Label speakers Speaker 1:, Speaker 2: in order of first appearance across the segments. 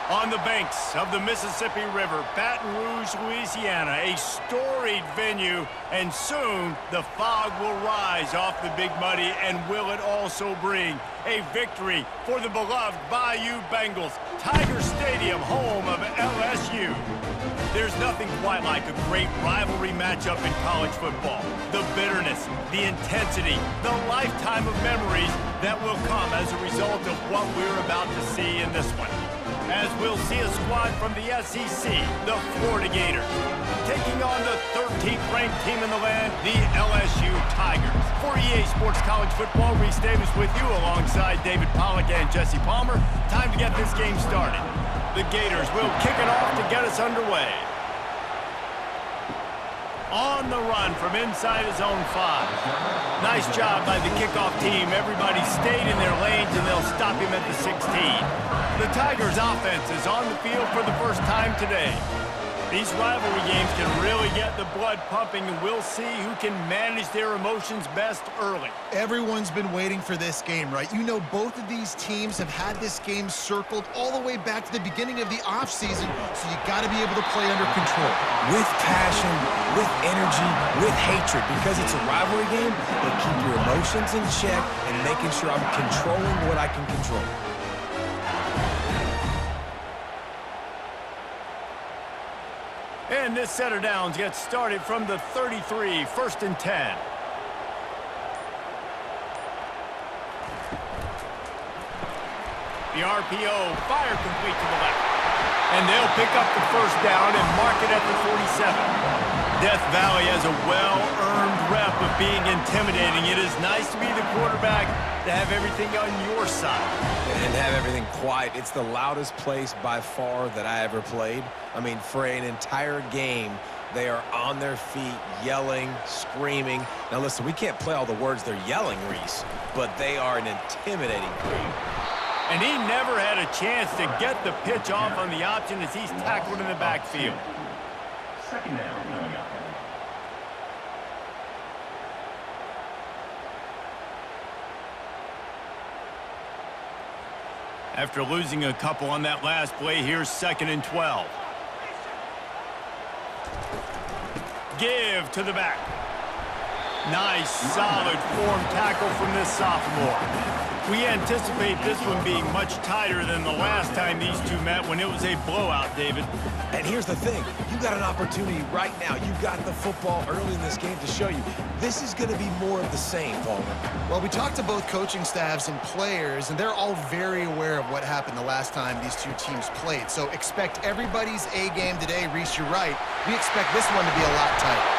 Speaker 1: On the banks of the Mississippi River, Baton Rouge, Louisiana, a storied venue, and soon the fog will rise off the Big Muddy, and will it also bring a victory for the beloved Bayou Bengals, Tiger Stadium, home of LSU. There's nothing quite like a great rivalry matchup in college football. The bitterness, the intensity, the lifetime of memories that will come as a result of what we're about to see in this one. As we'll see a squad from the SEC, the Florida Gators, taking on the 13th ranked team in the land, the LSU Tigers. For EA Sports College Football, Reese Davis with you alongside David Pollack and Jesse Palmer. Time to get this game started. The Gators will kick it off to get us underway. On the run from inside his own 5. Nice job by the kickoff team. Everybody stayed in their lanes, and they'll stop him at the 16. The Tigers' offense is on the field for the first time today. These rivalry games can really get the blood pumping, and we'll see who can manage their emotions best early.
Speaker 2: Everyone's been waiting for this game, right? You know, both of these teams have had this game circled all the way back to the beginning of the offseason, so you got to be able to play under control.
Speaker 3: With passion, with energy, with hatred, because it's a rivalry game, but keep your emotions in check and making sure I'm controlling what I can control.
Speaker 1: And this set of downs gets started from the 33, 1st and 10. The RPO, fire complete to the left. And they'll pick up the first down and mark it at the 47. Death Valley has a well-earned rep of being intimidating. It is nice to be the quarterback, to have everything on your side.
Speaker 3: And have everything quiet. It's the loudest place by far that I ever played. I mean, for an entire game, they are on their feet, yelling, screaming. Now listen, we can't play all the words they're yelling, Reese, but they are an intimidating crew.
Speaker 1: And he never had a chance to get the pitch off on the option as he's tackled in the backfield.
Speaker 4: Second down coming up.
Speaker 1: After losing a couple on that last play, here's 2nd and 12. Give to the back. Nice, solid form tackle from this sophomore. We anticipate this one being much tighter than the last time these two met when it was a blowout, David.
Speaker 3: And here's the thing. You got an opportunity right now. You got the football early in this game to show you. This is going to be more of the same, Paul.
Speaker 2: Well, we talked to both coaching staffs and players, and they're all very aware of what happened the last time these two teams played. So expect everybody's A game today. Reese, you're right. We expect this one to be a lot tighter.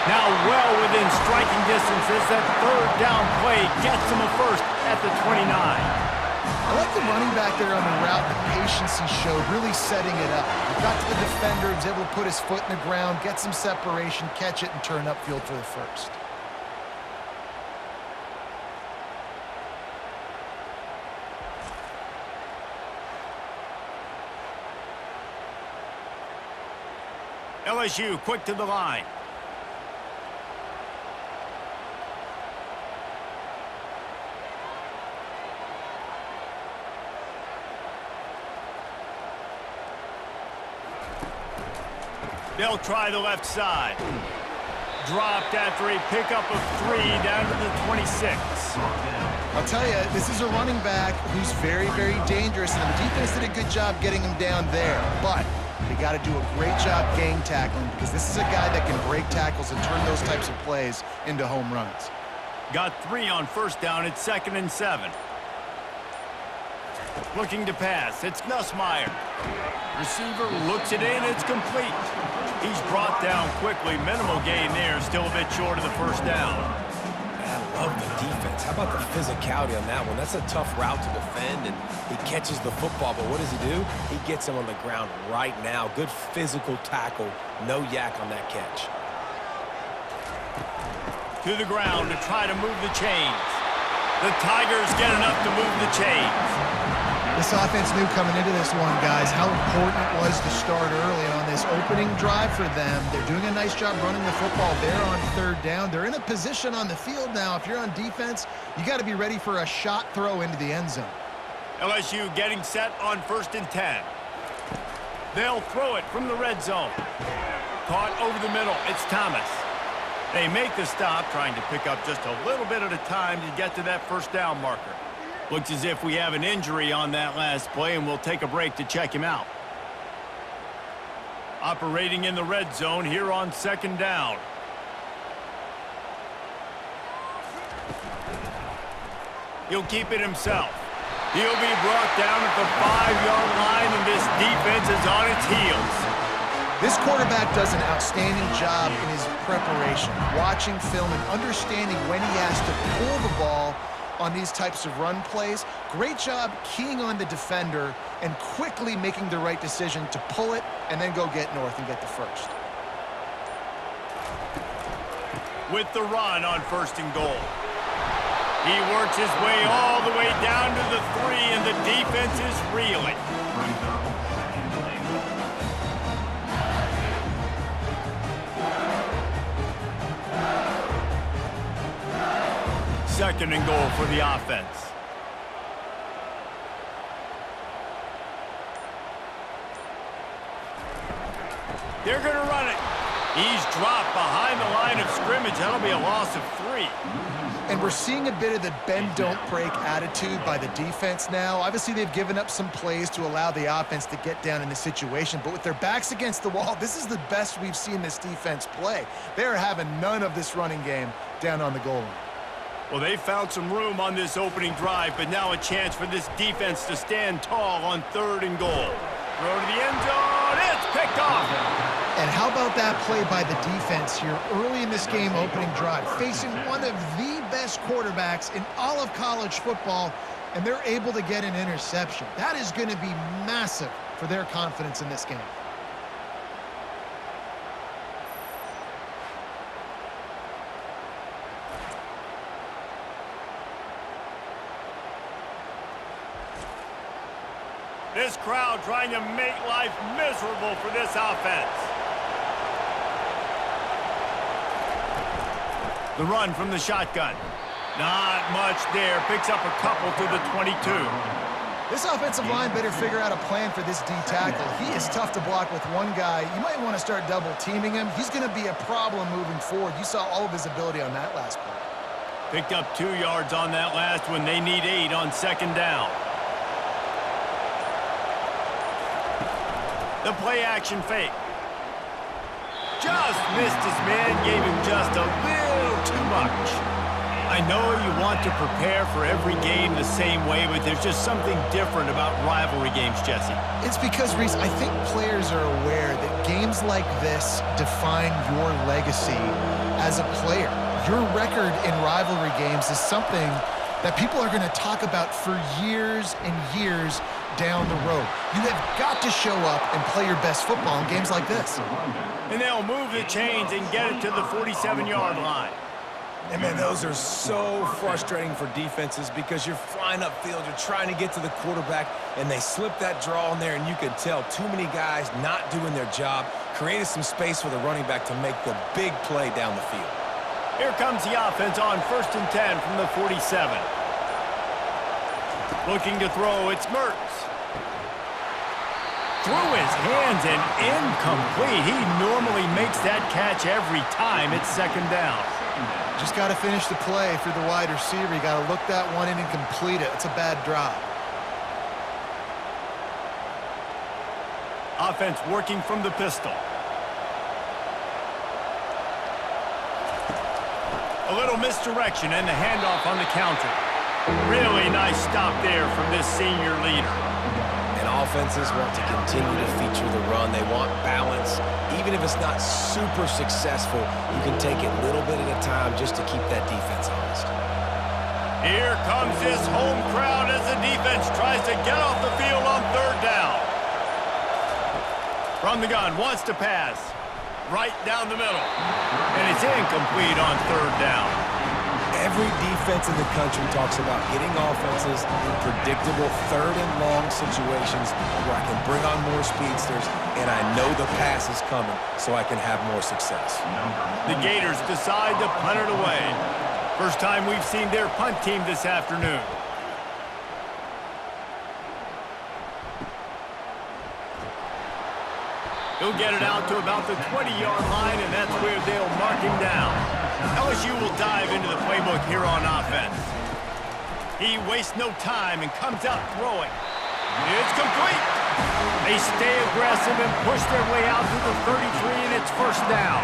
Speaker 1: Now well within striking distance as that 3rd down play gets him a first at the 29.
Speaker 2: I like the running back there on the route, the patience he showed, really setting it up. He got to the defender, he was able to put his foot in the ground, get some separation, catch it, and turn upfield for the first.
Speaker 1: LSU quick to the line. They'll try the left side. Dropped after a pickup of 3 down to the 26.
Speaker 2: I'll tell you, this is a running back who's very, very dangerous, and the defense did a good job getting him down there. But they got to do a great job gang tackling, because this is a guy that can break tackles and turn those types of plays into home runs.
Speaker 1: Got 3 on 1st down at 2nd and 7. Looking to pass. It's Nussmeier. Receiver looks it in. It's complete. He's brought down quickly. Minimal gain there. Still a bit short of the 1st down.
Speaker 3: I love the defense. How about the physicality on that one? That's a tough route to defend, and he catches the football, but what does he do? He gets him on the ground right now. Good physical tackle. No yak on that catch.
Speaker 1: To the ground to try to move the chains. The Tigers get enough to move the chains.
Speaker 2: This offense knew coming into this one, guys, how important it was to start early on this opening drive for them. They're doing a nice job running the football there on 3rd down. They're in a position on the field now. If you're on defense, you got to be ready for a shot throw into the end zone.
Speaker 1: LSU getting set on 1st and 10. They'll throw it from the red zone. Caught over the middle. It's Thomas. They make the stop, trying to pick up just a little bit at a time to get to that first down marker. Looks as if we have an injury on that last play, and we'll take a break to check him out. Operating in the red zone here on second down. He'll keep it himself. He'll be brought down at the 5-yard line, and this defense is on its heels.
Speaker 2: This quarterback does an outstanding job in his preparation, watching film and understanding when he has to pull the ball on these types of run plays. Great job keying on the defender and quickly making the right decision to pull it and then go get north and get the first.
Speaker 1: With the run on first and goal. He works his way all the way down to the 3, and the defense is reeling.
Speaker 4: Brings up second and goal.
Speaker 1: Second and goal for the offense. They're going to run it. He's dropped behind the line of scrimmage. That'll be a loss of 3.
Speaker 2: And we're seeing a bit of the bend-don't-break attitude by the defense now. Obviously, they've given up some plays to allow the offense to get down in the situation. But with their backs against the wall, this is the best we've seen this defense play. They're having none of this running game down on the goal line.
Speaker 1: Well, they found some room on this opening drive, but now a chance for this defense to stand tall on third and goal. Throw to the end zone. It's picked off.
Speaker 2: And how about that play by the defense here early in this game opening drive, facing one of the best quarterbacks in all of college football, and they're able to get an interception. That is going to be massive for their confidence in this game.
Speaker 1: This crowd trying to make life miserable for this offense. The run from the shotgun. Not much there. Picks up a couple to the 22.
Speaker 2: This offensive line better figure out a plan for this D tackle. He is tough to block with one guy. You might want to start double teaming him. He's going to be a problem moving forward. You saw all of his ability on that last play.
Speaker 1: Picked up 2 yards on that last one. They need 8 on second down. The play-action fake. Just missed his man, gave him just a little too much. I know you want to prepare for every game the same way, but there's just something different about rivalry games, Jesse.
Speaker 2: It's because, Reese, I think players are aware that games like this define your legacy as a player. Your record in rivalry games is something that people are going to talk about for years and years down the road. You have got to show up and play your best football in games like this.
Speaker 1: And they'll move the chains and get it to the 47-yard line.
Speaker 3: And, man, those are so frustrating for defenses because you're flying upfield, you're trying to get to the quarterback, and they slip that draw in there, and you can tell too many guys not doing their job, created some space for the running back to make the big play down the field.
Speaker 1: Here comes the offense on 1st and 10 from the 47. Looking to throw, it's Mertz. Through his hands and incomplete. He normally makes that catch every time. It's second down.
Speaker 2: Just got to finish the play for the wide receiver. You got to look that one in and complete it. It's a bad drop.
Speaker 1: Offense working from the pistol. A little misdirection and the handoff on the counter. Really nice stop there from this senior leader.
Speaker 3: And offenses want to continue to feature the run. They want balance. Even if it's not super successful, you can take it little bit at a time just to keep that defense honest.
Speaker 1: Here comes this home crowd as the defense tries to get off the field on third down. From the gun, wants to pass. Right down the middle. And it's incomplete on third down.
Speaker 3: Every defense in the country talks about getting offenses in predictable third and long situations where I can bring on more speedsters and I know the pass is coming so I can have more success.
Speaker 1: The Gators decide to punt it away. First time we've seen their punt team this afternoon. He'll get it out to about the 20-yard line, and that's where they'll mark him down. LSU will dive into the playbook here on offense. He wastes no time and comes out throwing. It's complete. They stay aggressive and push their way out to the 33, and it's first down.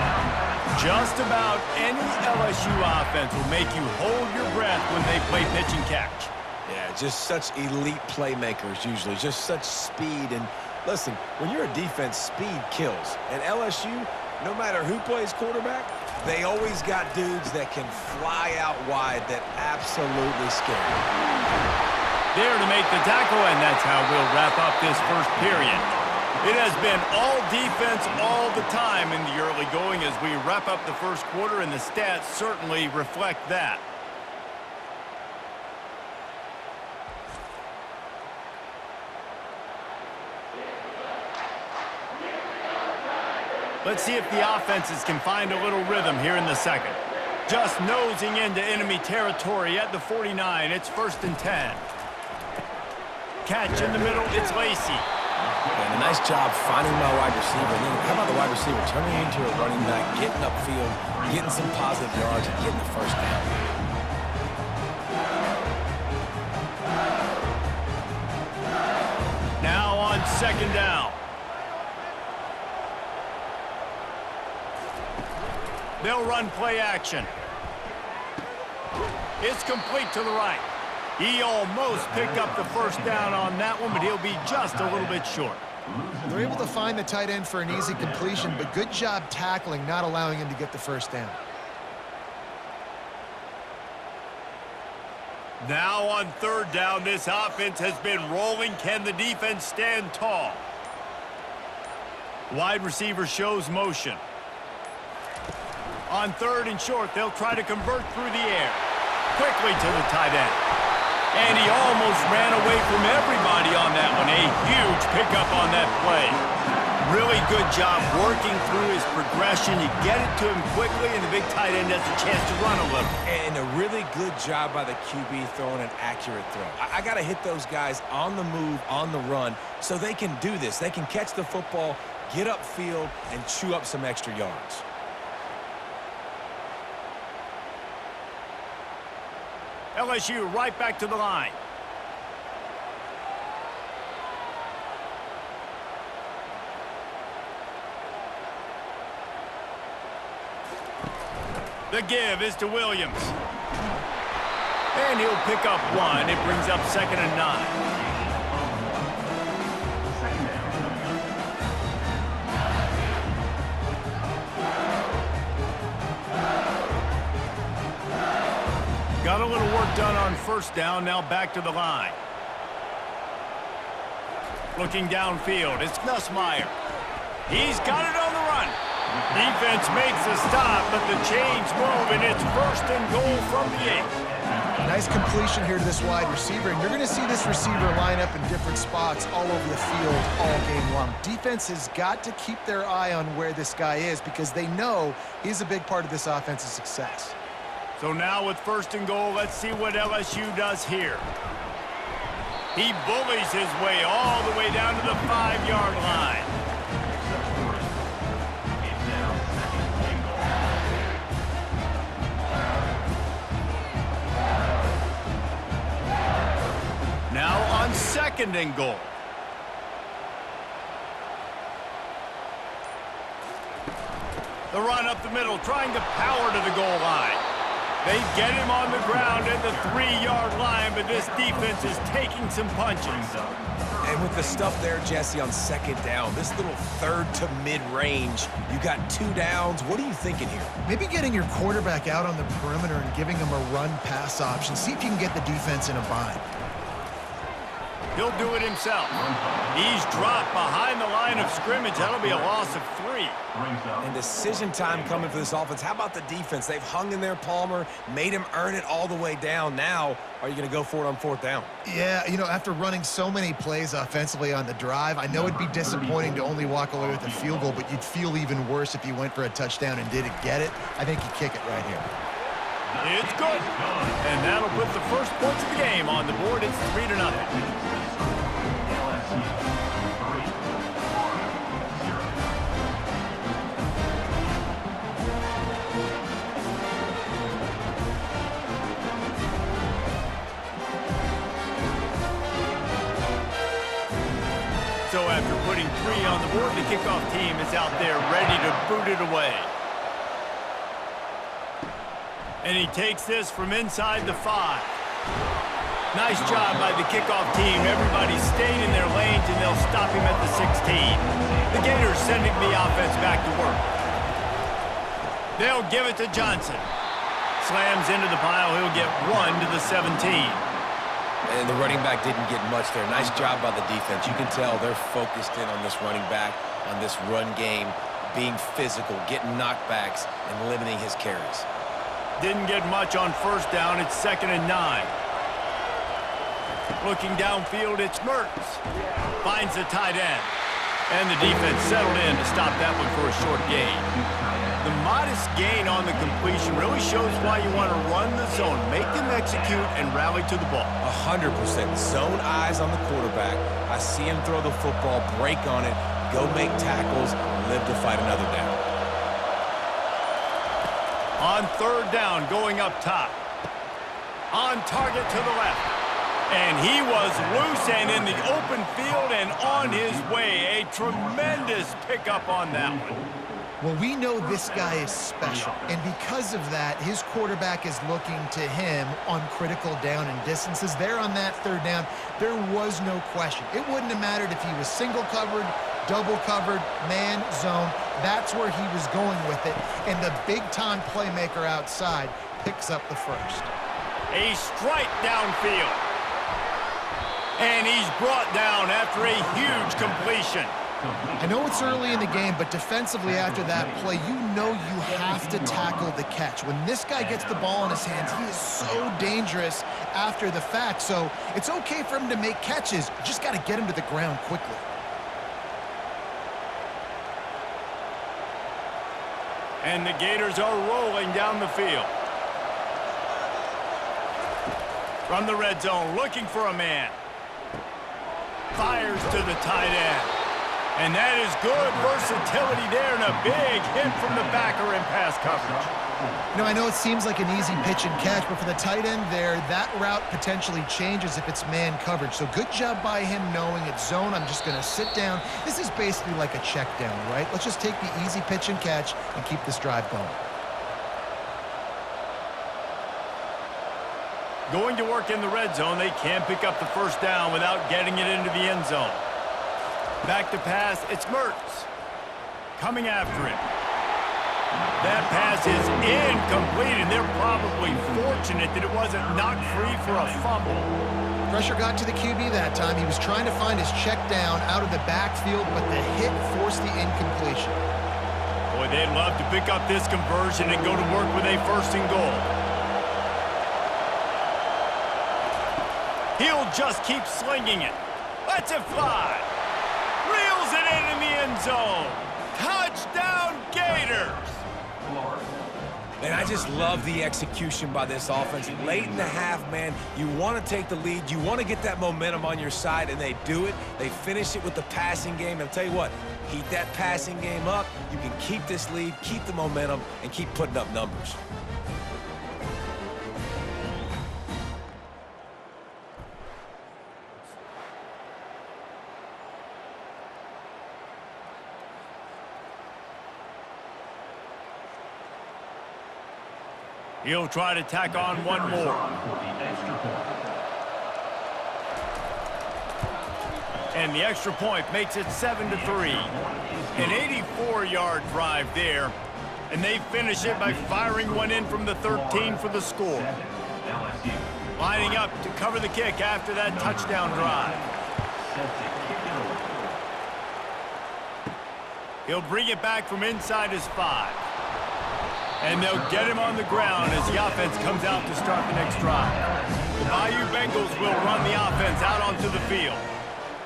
Speaker 1: Just about any LSU offense will make you hold your breath when they play pitch and catch.
Speaker 3: Yeah, just such elite playmakers usually, just such speed. And listen, when you're a defense, speed kills. And LSU, no matter who plays quarterback, they always got dudes that can fly out wide that absolutely scare you.
Speaker 1: There to make the tackle, and that's how we'll wrap up this first period. It has been all defense all the time in the early going as we wrap up the first quarter, and the stats certainly reflect that. Let's see if the offenses can find a little rhythm here in the second. Just nosing into enemy territory at the 49. It's 1st and 10. Catch in the middle, it's Lacey.
Speaker 3: And a nice job finding my wide receiver. And then how about the wide receiver turning into a running back, getting upfield, getting some positive yards, and getting the first down.
Speaker 1: Now on 2nd down. They'll run play action. It's complete to the right. He almost picked up the first down on that one, but he'll be just a little bit short.
Speaker 2: They're able to find the tight end for an easy completion, but good job tackling, not allowing him to get the first down.
Speaker 1: Now on 3rd down, this offense has been rolling. Can the defense stand tall? Wide receiver shows motion. On 3rd and short, they'll try to convert through the air. Quickly to the tight end. And he almost ran away from everybody on that one. A huge pickup on that play. Really good job working through his progression. You get it to him quickly, and the big tight end has a chance to run a little.
Speaker 3: And a really good job by the QB throwing an accurate throw. I got to hit those guys on the move, on the run, so they can do this. They can catch the football, get upfield, and chew up some extra yards.
Speaker 1: LSU right back to the line. The give is to Williams. And he'll pick up one. It brings up 2nd and 9. Got a little work done on 1st down, now back to the line. Looking downfield, it's Nussmeier. He's got it on the run. Defense makes a stop, but the chains move, and it's 1st and goal from the 8.
Speaker 2: Nice completion here to this wide receiver, and you're going to see this receiver line up in different spots all over the field all game long. Defense has got to keep their eye on where this guy is because they know he's a big part of this offense's success.
Speaker 1: So now with 1st and goal, let's see what LSU does here. He bullies his way all the way down to the 5-yard line. Now on 2nd and goal. The run up the middle, trying to power to the goal line. They get him on the ground at the 3-yard line, but this defense is taking some punches.
Speaker 3: And with the stuff there, Jesse, on 2nd down, this little 3rd to mid-range, you got 2 downs. What are you thinking here?
Speaker 2: Maybe getting your quarterback out on the perimeter and giving him a run-pass option. See if you can get the defense in a bind.
Speaker 1: He'll do it himself. He's dropped behind the line of scrimmage. That'll be a loss of 3.
Speaker 3: And decision time coming for this offense. How about the defense? They've hung in there, Palmer, made him earn it all the way down. Now, are you going to go for it on 4th down?
Speaker 2: Yeah, you know, after running so many plays offensively on the drive, I know it'd be disappointing to only walk away with a field goal, but you'd feel even worse if you went for a touchdown and didn't get it. I think you kick it right here.
Speaker 1: It's good. And that'll put the first points of the game on the board. It's 3-0. So after putting 3 on the board, the kickoff team is out there ready to boot it away. And he takes this from inside the 5. Nice job by the kickoff team. Everybody stayed in their lanes, and they'll stop him at the 16. The Gators sending the offense back to work. They'll give it to Johnson. Slams into the pile. He'll get 1 to the 17.
Speaker 3: And the running back didn't get much there. Nice job by the defense. You can tell they're focused in on this running back, on this run game, being physical, getting knockbacks, and limiting his carries.
Speaker 1: Didn't get much on first down. It's 2nd and 9. Looking downfield, it's Mertz. Finds the tight end. And the defense settled in to stop that one for a short gain. The modest gain on the completion really shows why you want to run the zone, make them execute, and rally to the ball.
Speaker 3: 100%. Zone eyes on the quarterback. I see him throw the football, break on it, go make tackles, live to fight another down.
Speaker 1: On 3rd down, going up top. On target to the left. And he was loose and in the open field and on his way. A tremendous pickup on that one.
Speaker 2: Well, we know this guy is special, and because of that, his quarterback is looking to him on critical down and distances. There on that 3rd down, there was no question. It wouldn't have mattered if he was single covered, double covered, man, zone. That's where he was going with it, and the big-time playmaker outside picks up the first.
Speaker 1: A strike downfield. And he's brought down after a huge completion.
Speaker 2: I know it's early in the game, but defensively after that play, you know you have to tackle the catch. When this guy gets the ball in his hands, he is so dangerous after the fact. So it's okay for him to make catches. You just got to get him to the ground quickly.
Speaker 1: And the Gators are rolling down the field. From the red zone, looking for a man. Fires to the tight end. And that is good versatility there and a big hit from the backer in pass coverage.
Speaker 2: You know, I know it seems like an easy pitch and catch, but for the tight end there, that route potentially changes if it's man coverage. So good job by him knowing it's zone. I'm just going to sit down. This is basically like a check down, right? Let's just take the easy pitch and catch and keep this drive going.
Speaker 1: Going to work in the red zone, they can't pick up the first down without getting it into the end zone. Back to pass, it's Mertz. Coming after it. That pass is incomplete, and they're probably fortunate that it wasn't knocked free for a fumble.
Speaker 2: Pressure got to the QB that time. He was trying to find his check down out of the backfield, but the hit forced the incompletion.
Speaker 1: Boy, they'd love to pick up this conversion and go to work with a 1st and goal. He'll just keep slinging it. Lets it fly. Reels it in the end zone. Touchdown, Gators!
Speaker 3: And I just love the execution by this offense. Late in the half, man, you want to take the lead. You want to get that momentum on your side, and they do it. They finish it with the passing game. And I'll tell you what, heat that passing game up. You can keep this lead, keep the momentum, and keep putting up numbers.
Speaker 1: He'll try to tack on one more. And the extra point makes it 7-3. An 84-yard drive there. And they finish it by firing one in from the 13 for the score. Lining up to cover the kick after that touchdown drive. He'll bring it back from inside his 5. And they'll get him on the ground as the offense comes out to start the next drive. The Bayou Bengals will run the offense out onto the field.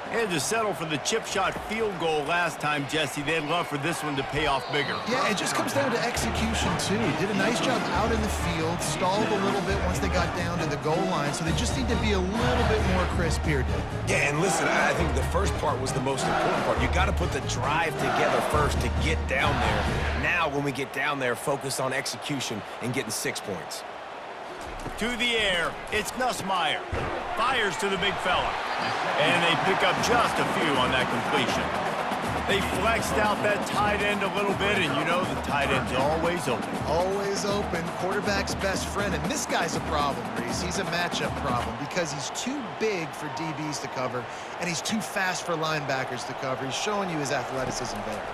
Speaker 1: They had to settle for the chip shot field goal last time, Jesse. They'd love for this one to pay off bigger.
Speaker 2: Yeah, it just comes down to execution, too. Did a nice job out in the field, stalled a little bit once they got down to the goal line, so they just need to be a little bit more crisp here, Dave.
Speaker 3: Yeah, and listen, I think the first part was the most important part. You got to put the drive together first to get down there. Now, when we get down there, focus on execution and getting 6 points.
Speaker 1: To the air, it's Nussmeier. Fires to the big fella. And they pick up just a few on that completion. They flexed out that tight end a little bit, and you know the tight end's always open.
Speaker 2: Always open, quarterback's best friend, and this guy's a problem, Reese. He's a matchup problem because he's too big for DBs to cover, and he's too fast for linebackers to cover. He's showing you his athleticism there.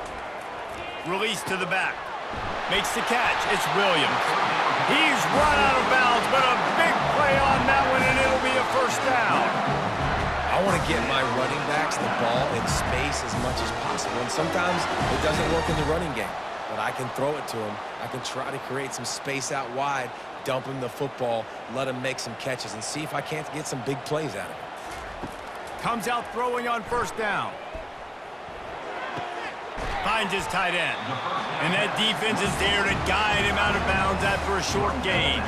Speaker 1: Release to the back. Makes the catch. It's Williams. He's run out of bounds, but a big play on that one, and it'll be a first down.
Speaker 3: I want to get my running backs the ball in space as much as possible, and sometimes it doesn't work in the running game, but I can throw it to them. I can try to create some space out wide, dump him the football, let him make some catches, and see if I can't get some big plays out of him.
Speaker 1: Comes out throwing on first down. Finds his tight end. And that defense is there to guide him out of bounds after a short gain.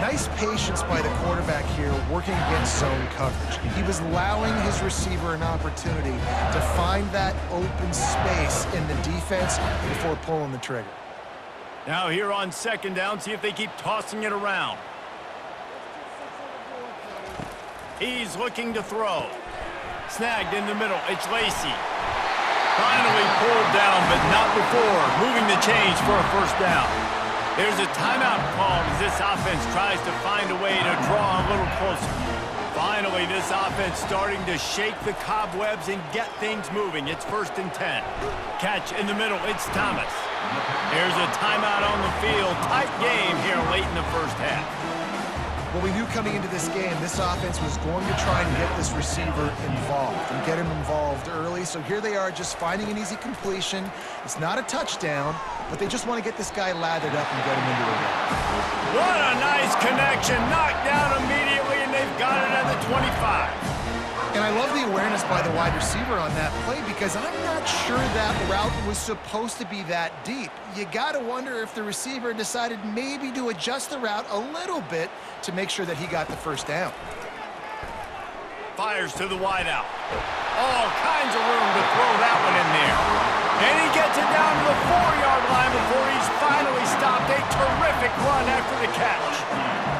Speaker 2: Nice patience by the quarterback here working against zone coverage. He was allowing his receiver an opportunity to find that open space in the defense before pulling the trigger.
Speaker 1: Now here on second down, see if they keep tossing it around. He's looking to throw. Snagged in the middle. It's Lacy. Finally pulled down, but not before. Moving the chains for a first down. There's a timeout called as this offense tries to find a way to draw a little closer. Finally, this offense starting to shake the cobwebs and get things moving. It's 1st and 10. Catch in the middle. It's Thomas. There's a timeout on the field. Tight game here late in the first half.
Speaker 2: Well, we knew coming into this game, this offense was going to try and get this receiver involved and get him involved early. So here they are just finding an easy completion. It's not a touchdown, but they just want to get this guy lathered up and get him into the game.
Speaker 1: What a nice connection. Knocked down immediately, and they've got it at the 25.
Speaker 2: And I love the awareness by the wide receiver on that play because I'm not sure that route was supposed to be that deep. You got to wonder if the receiver decided maybe to adjust the route a little bit to make sure that he got the first down.
Speaker 1: Fires to the wideout. All kinds of room to throw that one in there. And he gets it down to the 4-yard line before he's finally stopped. A terrific run after the catch.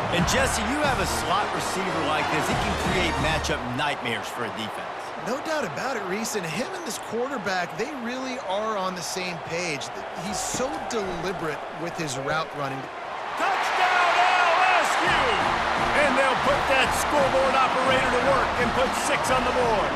Speaker 1: And Jesse, you have a slot receiver like this. He can create matchup nightmares for a defense.
Speaker 2: No doubt about it, Reese. And him and this quarterback, they really are on the same page. He's so deliberate with his route running.
Speaker 1: Touchdown, LSU! And they'll put that scoreboard operator to work and put 6 on the board.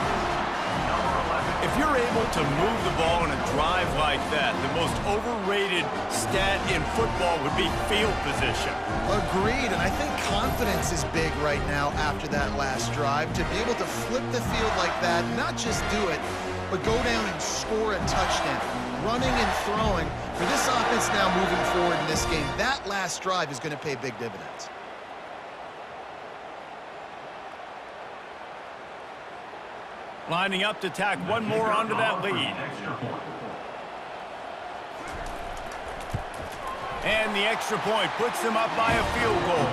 Speaker 1: If you're able to move the ball in a drive like that, the most overrated stat in football would be field position.
Speaker 2: Agreed, and I think confidence is big right now after that last drive. To be able to flip the field like that, not just do it, but go down and score a touchdown. Running and throwing. For this offense now moving forward in this game, that last drive is going to pay big dividends.
Speaker 1: Lining up to tack one more onto that lead. And the extra point puts them up by a field goal.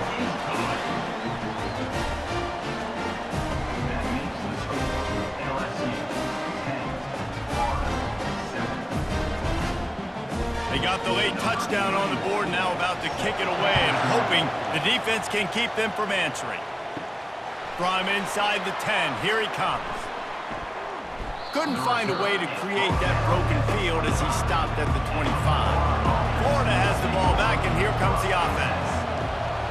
Speaker 1: They got the late touchdown on the board, now about to kick it away and hoping the defense can keep them from answering. From inside the 10, here he comes. Couldn't find a way to create that broken field as he stopped at the 25. Florida has the ball back, and here comes the offense.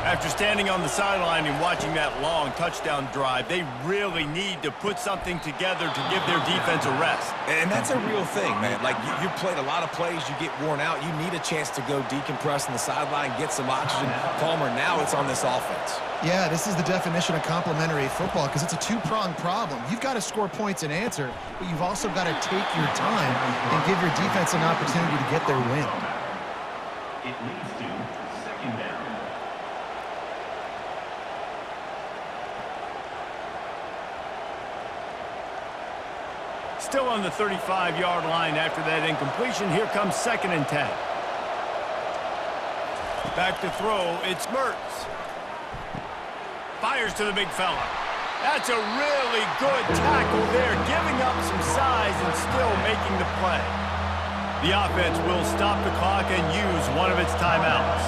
Speaker 1: After standing on the sideline and watching that long touchdown drive, they really need to put something together to give their defense a rest.
Speaker 3: And that's a real thing, man. Like, you played a lot of plays, you get worn out, you need a chance to go decompress on the sideline, get some oxygen. Palmer, now it's on this offense.
Speaker 2: Yeah, this is the definition of complementary football because it's a two-pronged problem. You've got to score points and answer, but you've also got to take your time and give your defense an opportunity to get their win.
Speaker 4: It leads to second down.
Speaker 1: Still on the 35-yard line after that incompletion. Here comes 2nd and 10. Back to throw. It's Mertz. Fires to the big fella. That's a really good tackle there, giving up some size and still making the play. The offense will stop the clock and use one of its timeouts.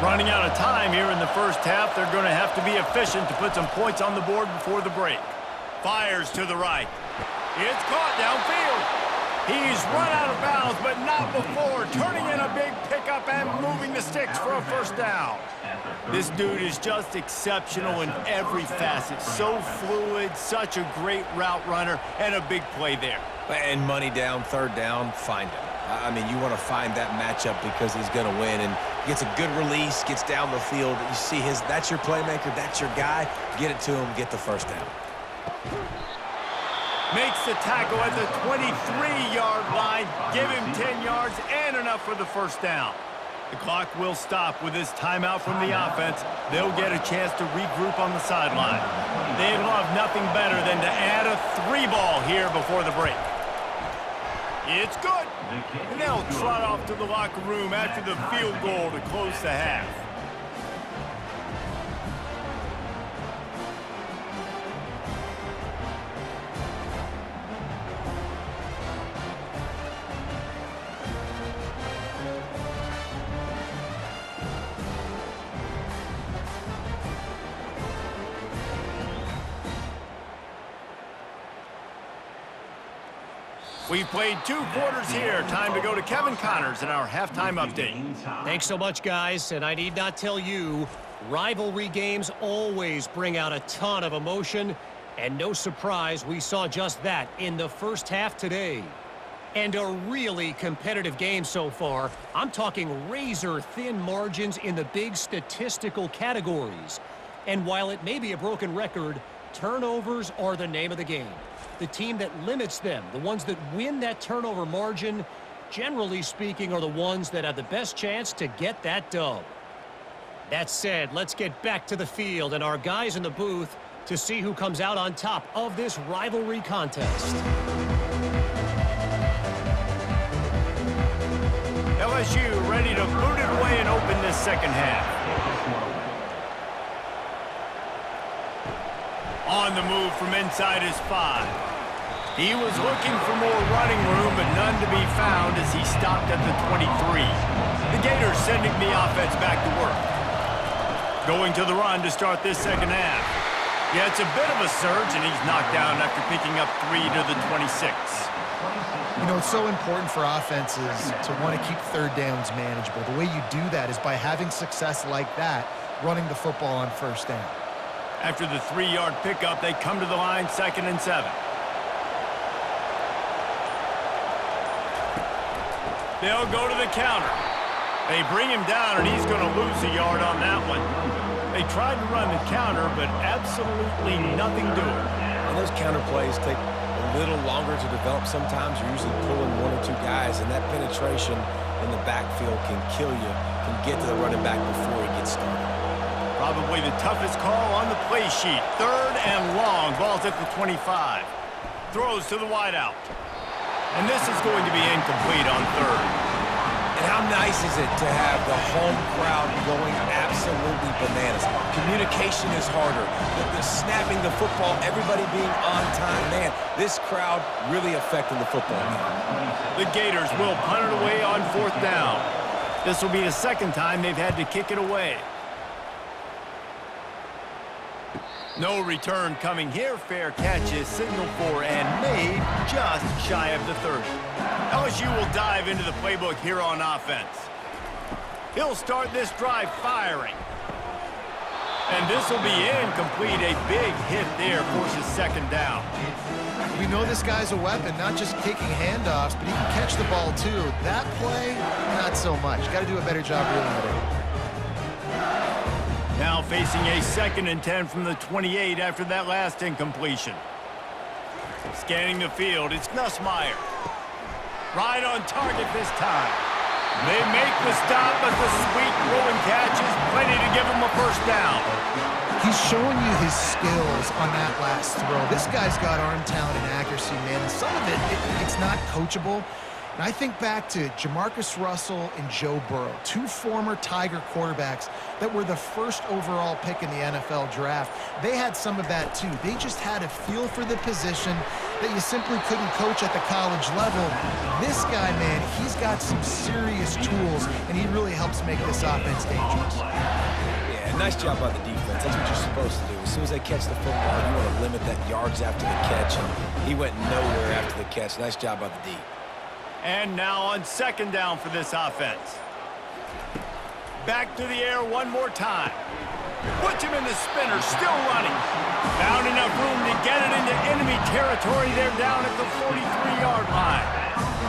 Speaker 1: Running out of time here in the first half, they're going to have to be efficient to put some points on the board before the break. Fires to the right. It's caught downfield. He's run out of bounds, but not before turning in a big pickup and moving the sticks for a first down. This dude is just exceptional in every facet. So fluid, such a great route runner, and a big play there.
Speaker 3: And money down, third down, find him. I mean, you want to find that matchup because he's going to win, and gets a good release, gets down the field. You see that's your playmaker, that's your guy. Get it to him, get the first down.
Speaker 1: Makes the tackle at the 23-yard line. Give him 10 yards and enough for the first down. The clock will stop with this timeout from the offense. They'll get a chance to regroup on the sideline. They'd love nothing better than to add a 3-ball here before the break. It's good. And they'll trot off to the locker room after the field goal to close the half. We've played 2 quarters here. Time to go to Kevin Connors in our halftime update.
Speaker 5: Thanks so much, guys. And I need not tell you, rivalry games always bring out a ton of emotion. And no surprise, we saw just that in the first half today. And a really competitive game so far. I'm talking razor-thin margins in the big statistical categories. And while it may be a broken record, turnovers are the name of the game. The team that limits them, the ones that win that turnover margin, generally speaking, are the ones that have the best chance to get that dub. That said, let's get back to the field and our guys in the booth to see who comes out on top of this rivalry contest.
Speaker 1: LSU ready to boot it away and open this second half. On the move from inside his 5. He was looking for more running room, but none to be found as he stopped at the 23. The Gators sending the offense back to work. Going to the run to start this second half. Yeah, it's a bit of a surge, and he's knocked down after picking up 3 to the 26.
Speaker 2: You know, it's so important for offenses to want to keep third downs manageable. The way you do that is by having success like that, running the football on first down.
Speaker 1: After the 3-yard pickup, they come to the line 2nd and 7. They'll go to the counter. They bring him down, and he's going to lose a yard on that one. They tried to run the counter, but absolutely nothing doing.
Speaker 3: And those counter plays take a little longer to develop sometimes. You're usually pulling 1 or 2 guys, and that penetration in the backfield can kill you, can get to the running back before he gets started.
Speaker 1: Probably the toughest call on the play sheet. 3rd and long. Ball's at the 25. Throws to the wideout. And this is going to be incomplete on 3rd.
Speaker 3: And how nice is it to have the home crowd going absolutely bananas? Communication is harder. The snapping the football, everybody being on time. Man, this crowd really affecting the football game.
Speaker 1: The Gators will punt it away on 4th down. This will be the 2nd time they've had to kick it away. No return coming here. Fair catch is signaled for and made just shy of the 30. LSU will dive into the playbook here on offense. He'll start this drive firing. And this will be incomplete. A big hit there forces 2nd down.
Speaker 2: We know this guy's a weapon, not just kicking handoffs, but he can catch the ball too. That play, not so much. Got to do a better job reeling it in.
Speaker 1: Now facing a 2nd and 10 from the 28 after that last incompletion. Scanning the field, it's Nussmeier. Right on target this time. They make the stop, but the sweet throwing catch is plenty to give him a first down.
Speaker 2: He's showing you his skills on that last throw. This guy's got arm talent and accuracy, man. And some of it's not coachable. And I think back to Jamarcus Russell and Joe Burrow, 2 former Tiger quarterbacks that were the 1st overall pick in the NFL draft. They had some of that too. They just had a feel for the position that you simply couldn't coach at the college level. This guy, man, he's got some serious tools, and he really helps make this offense dangerous.
Speaker 3: Yeah, nice job by the defense. defense. That's what you're supposed to do. As soon as they catch the football, you want to limit that yards after the catch. And he went nowhere after the catch. Nice job by the D.
Speaker 1: And now on second down for this offense. Back to the air one more time. Puts him in the spinner, still running. Found enough room to get it into enemy territory. They're down at the 43-yard line.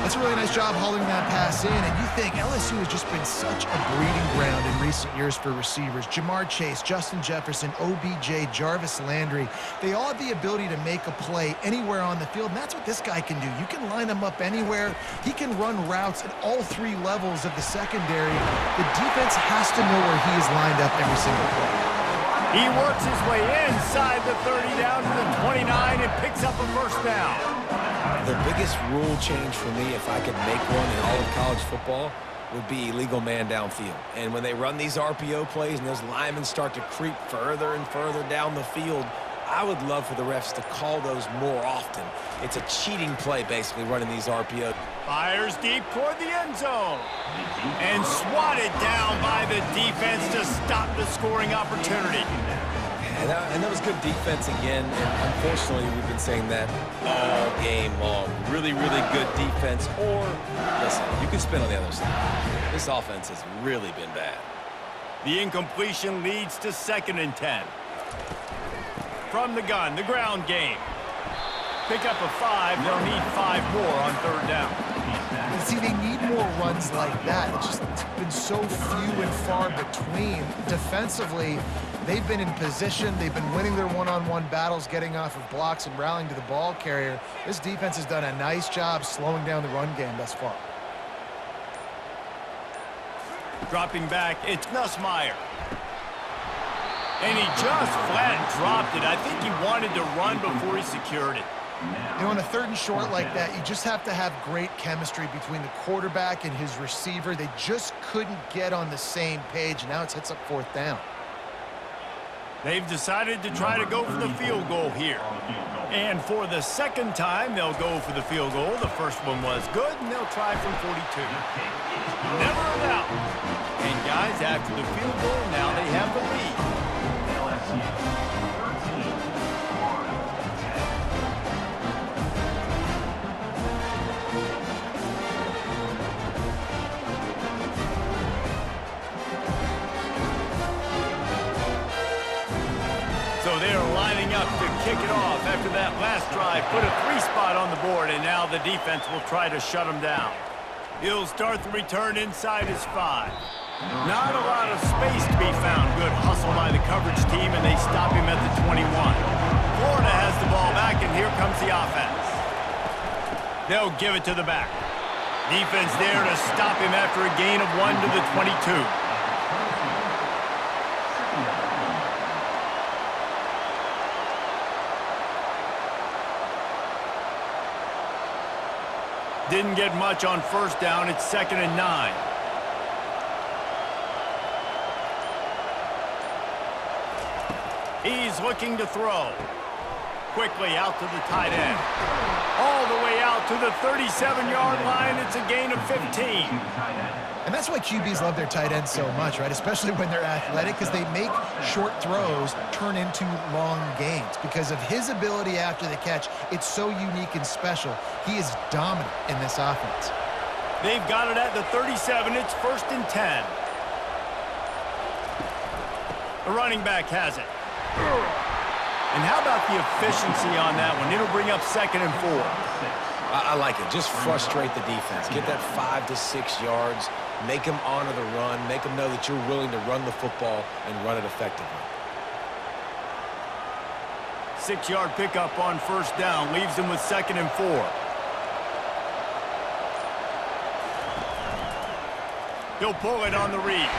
Speaker 2: That's a really nice job hauling that pass in, and you think LSU has just been such a breeding ground in recent years for receivers. Jamar Chase, Justin Jefferson, OBJ, Jarvis Landry, they all have the ability to make a play anywhere on the field, and that's what this guy can do. You can line him up anywhere. He can run routes at all three levels of the secondary. The defense has to know where he is lined up every single play.
Speaker 1: He works his way inside the 30 down to the 29 and picks up a first down.
Speaker 3: The biggest rule change for me, if I could make one in all of college football, would be illegal man downfield. And when they run these RPO plays and those linemen start to creep further and further down the field, I would love for the refs to call those more often. It's a cheating play, basically, running these RPO.
Speaker 1: Fires deep toward the end zone. And swatted down by the defense to stop the scoring opportunity.
Speaker 3: And that was good defense again, and unfortunately, we've been saying that all game long. Really, really good defense, or, listen, you can spin on the other side. This offense has really been bad.
Speaker 1: The incompletion leads to 2nd and 10. From the gun, the ground game. Pick up a 5, they'll need 5 more on 3rd down.
Speaker 2: And see, they need more runs like that. It's been so few and far between. Defensively, they've been in position. They've been winning their one-on-one battles, getting off of blocks and rallying to the ball carrier. This defense has done a nice job slowing down the run game thus far.
Speaker 1: Dropping back, it's Nussmeier. And he just flat dropped it. I think he wanted to run before he secured it.
Speaker 2: You know, on a 3rd and short like that, you just have to have great chemistry between the quarterback and his receiver. They just couldn't get on the same page. Now it sets up 4th down.
Speaker 1: They've decided to try to go for the field goal here. And for the 2nd time, they'll go for the field goal. The first one was good, and they'll try from 42. Never a doubt. And guys, after the field goal, now they have the lead. So they're lining up to kick it off after that last drive. Put a 3-spot on the board, and now the defense will try to shut them down. He'll start the return inside his 5. Not a lot of space to be found. Good hustle by the coverage team, and they stop him at the 21. Florida has the ball back, and here comes the offense. They'll give it to the back. Defense there to stop him after a gain of 1 to the 22. Didn't get much on 1st down. It's 2nd and 9. He's looking to throw. Quickly out to the tight end. All the way out to the 37-yard line. It's a gain of 15.
Speaker 2: And that's why QBs love their tight ends so much, right? Especially when they're athletic, because they make short throws turn into long gains. Because of his ability after the catch, it's so unique and special. He is dominant in this offense.
Speaker 1: They've got it at the 37. It's 1st and 10. The running back has it. And how about the efficiency on that one? It'll bring up 2nd and 4.
Speaker 3: I like it. Just frustrate the defense. Get that 5 to 6 yards. Make them honor the run. Make them know that you're willing to run the football and run it effectively.
Speaker 1: 6-yard pickup on 1st down. Leaves them with 2nd and 4. He'll pull it on the read.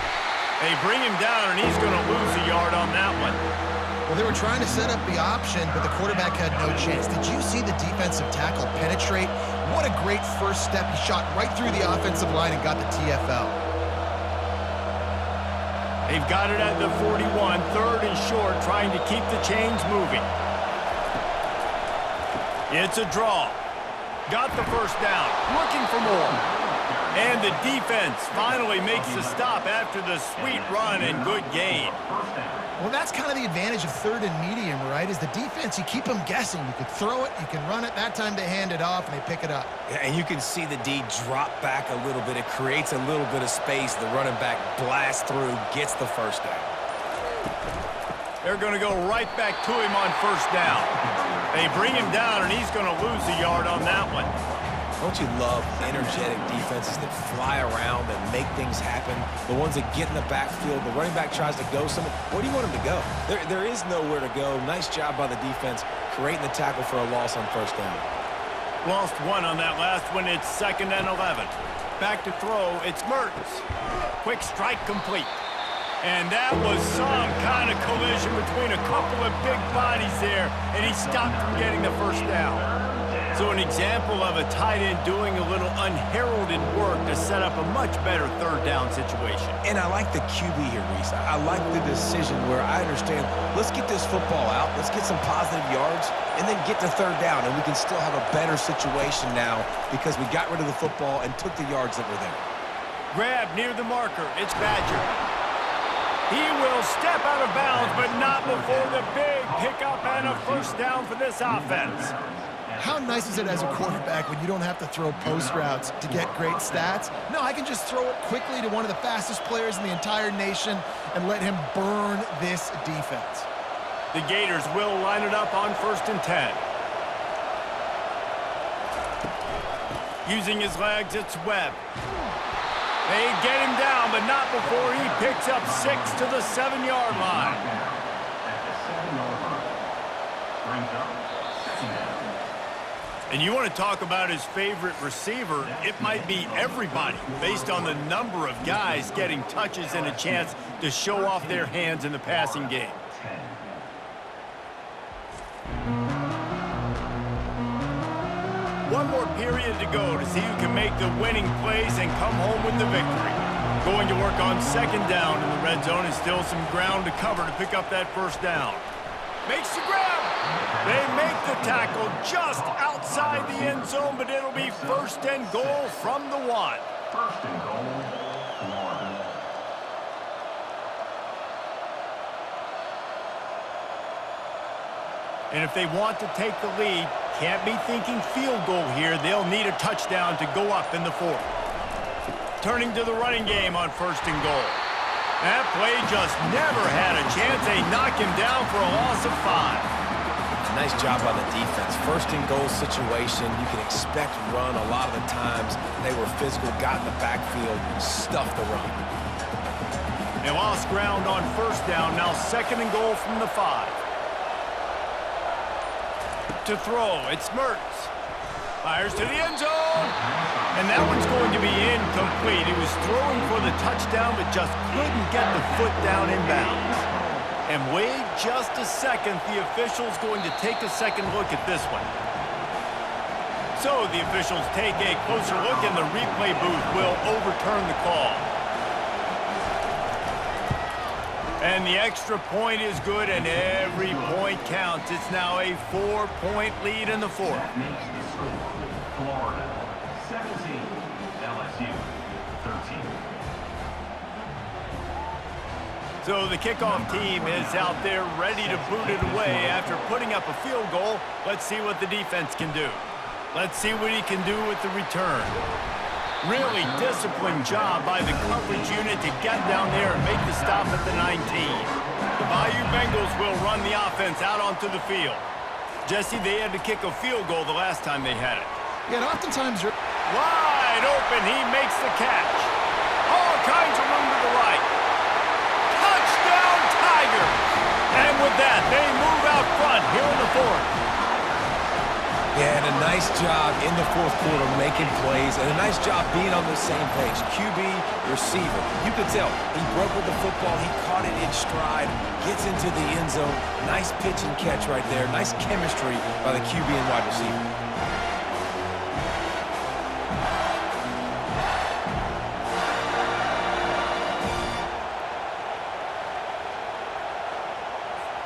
Speaker 1: They bring him down, and he's going to lose a yard on that one.
Speaker 2: Well, they were trying to set up the option, but the quarterback had no chance. Did you see the defensive tackle penetrate? What a great first step. He shot right through the offensive line and got the TFL.
Speaker 1: They've got it at the 41, 3rd and short, trying to keep the chains moving. It's a draw. Got the first down. Looking for more. And the defense finally makes the stop after the sweet run and good gain.
Speaker 2: Well, that's kind of the advantage of third and medium, right? Is the defense, you keep them guessing. You could throw it, you can run it. That time they hand it off and they pick it up.
Speaker 3: Yeah, and you can see the D drop back a little bit. It creates a little bit of space. The running back blasts through, gets the first down.
Speaker 1: They're going to go right back to him on first down. They bring him down, and he's going to lose a yard on that one.
Speaker 3: Don't you love energetic defenses that fly around and make things happen? The ones that get in the backfield, the running back tries to go somewhere. Where do you want him to go? There is nowhere to go. Nice job by the defense creating the tackle for a loss on first down.
Speaker 1: Lost one on that last one. It's 2nd and 11. Back to throw. It's Mertens. Quick strike complete. And that was some kind of collision between a couple of big bodies there, and he stopped from getting the first down. So an example of a tight end doing a little unheralded work to set up a much better third down situation.
Speaker 3: And I like the QB here, Reese. I like the decision where I understand, let's get this football out, let's get some positive yards, and then get to third down, and we can still have a better situation now because we got rid of the football and took the yards that were there.
Speaker 1: Grab near the marker. It's Badger. He will step out of bounds, but not before the big pickup and a first down for this offense.
Speaker 2: How nice is it as a quarterback when you don't have to throw post routes to get great stats? No, I can just throw it quickly to one of the fastest players in the entire nation and let him burn this defense.
Speaker 1: The Gators will line it up on 1st and 10. Using his legs, it's Webb. They get him down, but not before he picks up 6 to the 7-yard line. And you want to talk about his favorite receiver, it might be everybody based on the number of guys getting touches and a chance to show off their hands in the passing game. One more period to go to see who can make the winning plays and come home with the victory. Going to work on 2nd down in the red zone and still some ground to cover to pick up that first down. Makes the grab. They make the tackle just outside the end zone, but it'll be 1st and goal from the 1.
Speaker 4: 1st and goal, 1.
Speaker 1: And if they want to take the lead, can't be thinking field goal here. They'll need a touchdown to go up in the 4th. Turning to the running game on 1st and goal. That play just never had a chance. They knock him down for a loss of 5.
Speaker 3: Nice job by the defense. 1st and goal situation. You can expect run a lot of the times. They were physical, got in the backfield, stuffed the run.
Speaker 1: They lost ground on 1st down. Now 2nd and goal from the 5. To throw, it's Mertens. Fires to the end zone. And that one's going to be incomplete. He was throwing for the touchdown, but just couldn't get the foot down in bounds. And wait just a second. The official's going to take a second look at this one. So the officials take a closer look, and the replay booth will overturn the call. And the extra point is good, and every point counts. It's now a 4-point lead in the 4th.
Speaker 4: That makes the score Florida 17, LSU 13.
Speaker 1: So the kickoff team is out there ready to boot it away after putting up a field goal. Let's see what the defense can do. Let's see what he can do with the return. Really disciplined job by the coverage unit to get down there and make the stop at the 19. The Bayou Bengals will run the offense out onto the field. Jesse, they had to kick a field goal the last time they had it.
Speaker 2: Yeah, and oftentimes you're
Speaker 1: Wide open, he makes the catch. All kinds of room to the right. Touchdown, Tigers! And with that, they move out front here in the 4th.
Speaker 3: Yeah, and a nice job in the 4th quarter making plays, and a nice job being on the same page. QB, receiver. You could tell he broke with the football. He caught it in stride, gets into the end zone. Nice pitch and catch right there. Nice chemistry by the QB and wide receiver.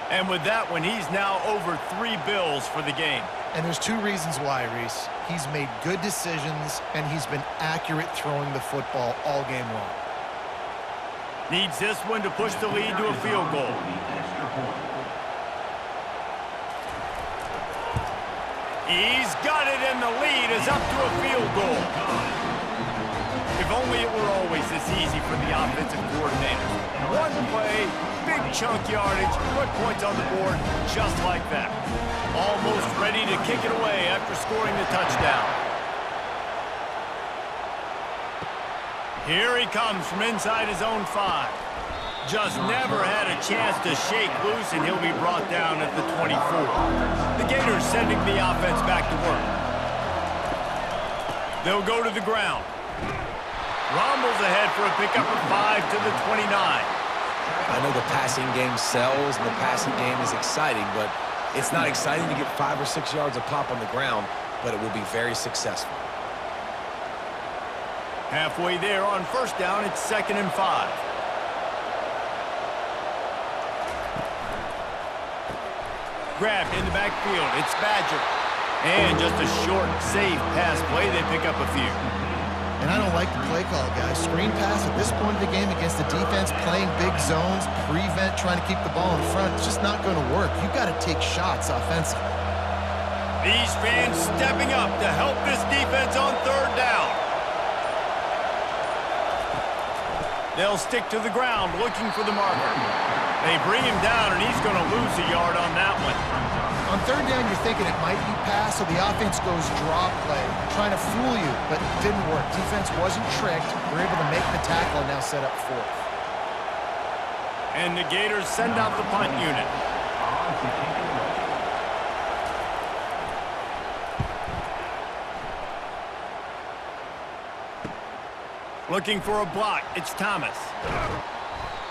Speaker 1: And with that one, he's now over 3 bills for the game.
Speaker 2: And there's 2 reasons why, Reese. He's made good decisions, and he's been accurate throwing the football all game long.
Speaker 1: Needs this one to push the lead to a field goal. He's got it, and the lead is up to a field goal. If only it were always this easy for the offensive coordinator. One play, big chunk yardage, put points on the board just like that. Almost ready to kick it away after scoring the touchdown. Here he comes from inside his own 5. Just never had a chance to shake loose, and he'll be brought down at the 24. The Gators sending the offense back to work. They'll go to the ground. Rumbles ahead for a pickup of 5 to the 29.
Speaker 3: I know the passing game sells and the passing game is exciting, but it's not exciting to get 5 or 6 yards a pop on the ground, but it will be very successful.
Speaker 1: Halfway there on first down, it's 2nd and 5. Grabbed in the backfield, it's Badger. And just a short, safe pass play, they pick up a few.
Speaker 2: And I don't like the play call, guys. Screen pass at this point of the game against the defense, playing big zones, prevent, trying to keep the ball in front. It's just not going to work. You've got to take shots offensively.
Speaker 1: These fans stepping up to help this defense on 3rd down. They'll stick to the ground looking for the marker. They bring him down, and he's going to lose a yard on that one.
Speaker 2: On 3rd down, you're thinking it might be pass, so the offense goes draw play, trying to fool you, but it didn't work. Defense wasn't tricked. They're able to make the tackle and now set up 4th.
Speaker 1: And the Gators send out the punt unit. Looking for a block, it's Thomas.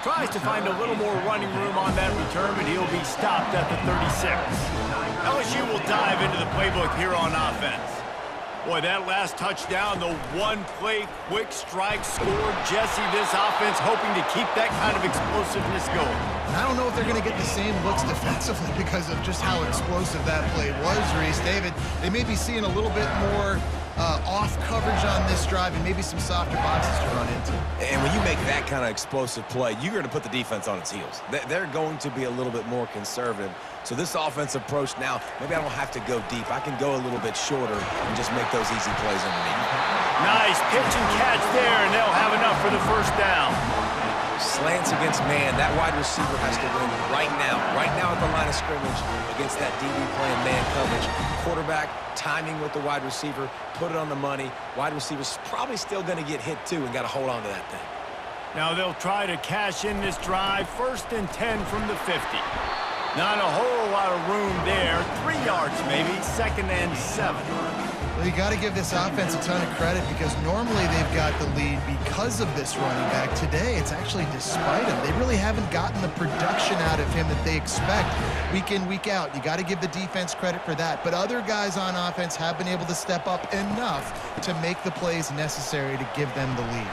Speaker 1: Tries to find a little more running room on that return, but he'll be stopped at the 36. LSU will dive into the playbook here on offense. Boy, that last touchdown, the one-play quick strike scored. Jesse, this offense hoping to keep that kind of explosiveness going.
Speaker 2: I don't know if they're going to get the same looks defensively because of just how explosive that play was, Reese. David, they may be seeing a little bit more off coverage on this drive and maybe some softer boxes to run into.
Speaker 3: And when you make that kind of explosive play, you're going to put the defense on its heels. They're going to be a little bit more conservative. So this offense approach now, maybe I don't have to go deep. I can go a little bit shorter and just make those easy plays underneath.
Speaker 1: Nice pitch and catch there, and they'll have enough for the 1st down.
Speaker 3: Slants against man, that wide receiver has to win right now at the line of scrimmage against that DB playing man coverage. Quarterback, timing with the wide receiver, put it on the money. Wide receiver's probably still going to get hit too and got to hold on to that thing.
Speaker 1: Now they'll try to cash in this drive, 1st and 10 from the 50. Not a whole lot of room there, 3 yards maybe, 2nd and 7.
Speaker 2: Well, you got to give this offense a ton of credit because normally they've got the lead because of this running back. Today, it's actually despite him. They really haven't gotten the production out of him that they expect week in, week out. You got to give the defense credit for that. But other guys on offense have been able to step up enough to make the plays necessary to give them the lead.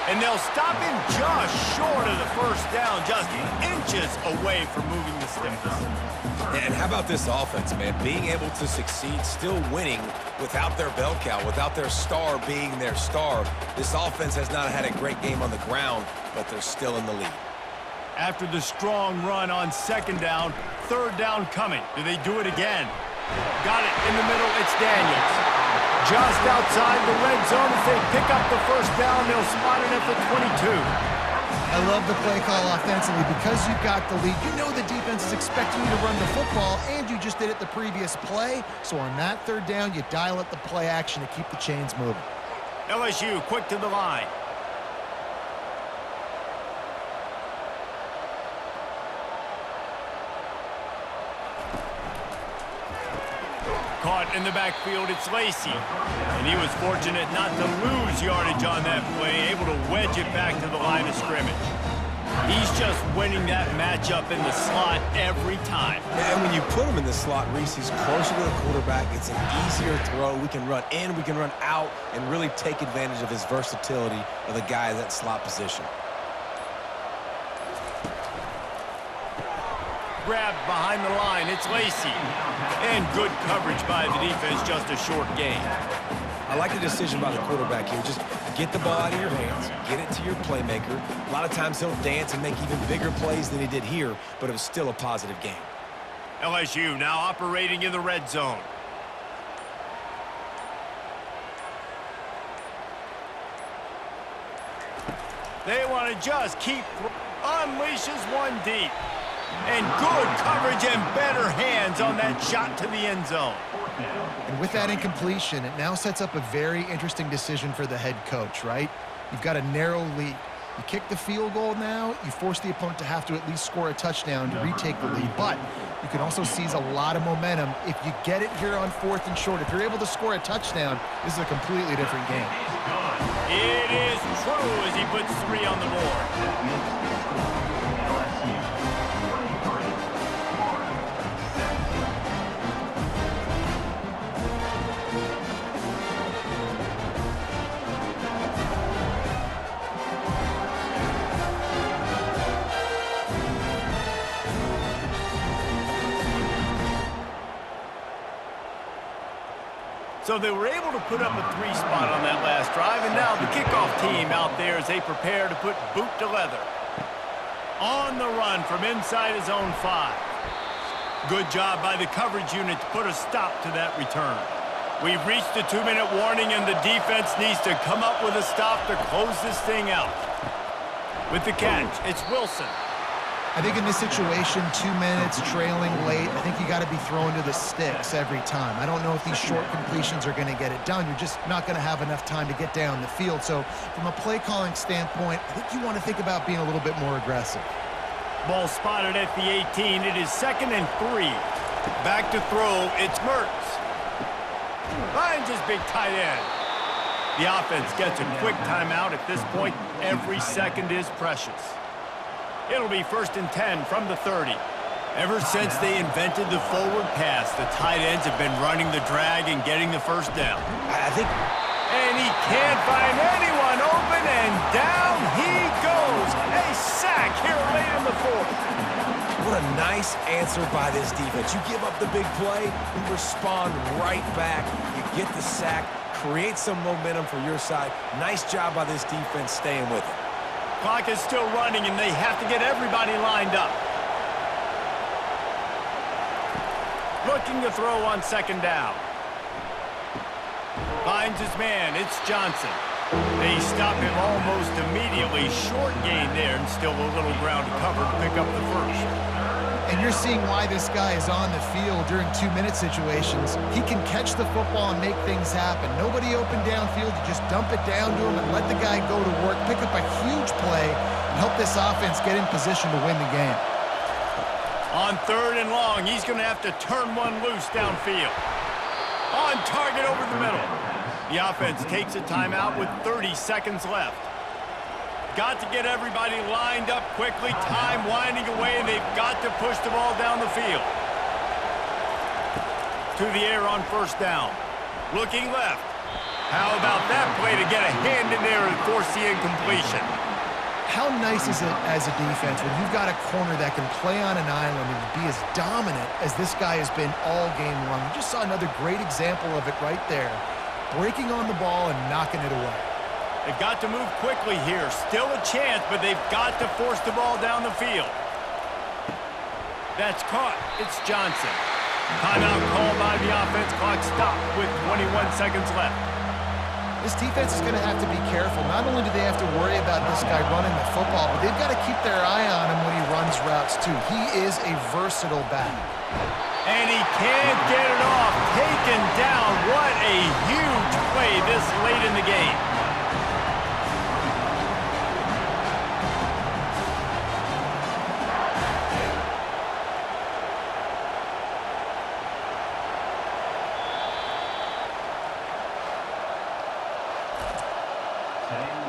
Speaker 1: And they'll stop him just short of the 1st down, just inches away from moving the sticks.
Speaker 3: And how about this offense, man? Being able to succeed, still winning without their bell cow, without their star being their star. This offense has not had a great game on the ground, but they're still in the lead.
Speaker 1: After the strong run on 2nd down, 3rd down coming. Do they do it again? Got it in the middle, it's Daniels. Just outside the red zone as they pick up the 1st down, they'll spot it at the 22.
Speaker 2: I love the play call offensively because you've got the lead. You know the defense is expecting you to run the football, and you just did it the previous play. So on that 3rd down, you dial up the play action to keep the chains moving.
Speaker 1: LSU quick to the line. Caught in the backfield, it's Lacey. And he was fortunate not to lose yardage on that play, able to wedge it back to the line of scrimmage. He's just winning that matchup in the slot every time.
Speaker 3: And when you put him in the slot, Reese, he's closer to the quarterback. It's an easier throw. We can run in, we can run out, and really take advantage of his versatility of the guy in that slot position.
Speaker 1: grabbed behind the line. It's Lacey. And good coverage by the defense, just a short gain.
Speaker 3: I like the decision by the quarterback here. Just get the ball out of your hands, get it to your playmaker. A lot of times he'll dance and make even bigger plays than he did here, but it was still a positive game.
Speaker 1: LSU now operating in the red zone. They want to just keep unleashes one deep. And good coverage and better hands on that shot to the end zone.
Speaker 2: And with that incompletion, it now sets up a very interesting decision for the head coach, right? You've got a narrow lead. You kick the field goal now, you force the opponent to have to at least score a touchdown to retake the lead. But you can also seize a lot of momentum if you get it here on 4th and short. If you're able to score a touchdown, this is a completely different game.
Speaker 1: It is true as he puts 3 on the board. So they were able to put up a 3 spot on that last drive, and now the kickoff team out there as they prepare to put boot to leather. On the run from inside his own 5. Good job by the coverage unit to put a stop to that return. We've reached the 2-minute warning, and the defense needs to come up with a stop to close this thing out. With the catch, it's Wilson.
Speaker 2: I think in this situation, 2 minutes, trailing late, I think you got to be throwing to the sticks every time. I don't know if these short completions are going to get it done. You're just not going to have enough time to get down the field. So from a play calling standpoint, I think you want to think about being a little bit more aggressive.
Speaker 1: Ball spotted at the 18. It is 2nd and 3. Back to throw. It's Mertz. Finds his big tight end. The offense gets a quick timeout. At this point, every second is precious. It'll be 1st and 10 from the 30. Ever since they invented the forward pass, the tight ends have been running the drag and getting the first down. And he can't find anyone open, and down he goes. A sack here late in the 4th.
Speaker 3: What a nice answer by this defense. You give up the big play, you respond right back. You get the sack, create some momentum for your side. Nice job by this defense staying with it.
Speaker 1: Clock is still running, and they have to get everybody lined up. Looking to throw on 2nd down. Finds his man. It's Johnson. They stop him almost immediately. Short gain there, and still a little ground to cover to pick up the first.
Speaker 2: And you're seeing why this guy is on the field during 2-minute situations. He can catch the football and make things happen. Nobody open downfield. You just dump it down to him and let the guy go to work, pick up a huge play, and help this offense get in position to win the game.
Speaker 1: On 3rd and long, he's going to have to turn one loose downfield. On target over the middle. The offense takes a timeout with 30 seconds left. Got to get everybody lined up quickly, time winding away, and they've got to push the ball down the field. To the air on 1st down. Looking left. How about that play to get a hand in there and force the incompletion?
Speaker 2: How nice is it as a defense when you've got a corner that can play on an island and be as dominant as this guy has been all game long? You just saw another great example of it right there. Breaking on the ball and knocking it away.
Speaker 1: They've got to move quickly here. Still a chance, but they've got to force the ball down the field. That's caught. It's Johnson. Timeout called by the offense. Clock stopped with 21 seconds left.
Speaker 2: This defense is going to have to be careful. Not only do they have to worry about this guy running the football, but they've got to keep their eye on him when he runs routes too. He is a versatile back.
Speaker 1: And he can't get it off. Taken down. What a huge play this late in the game.
Speaker 4: Setting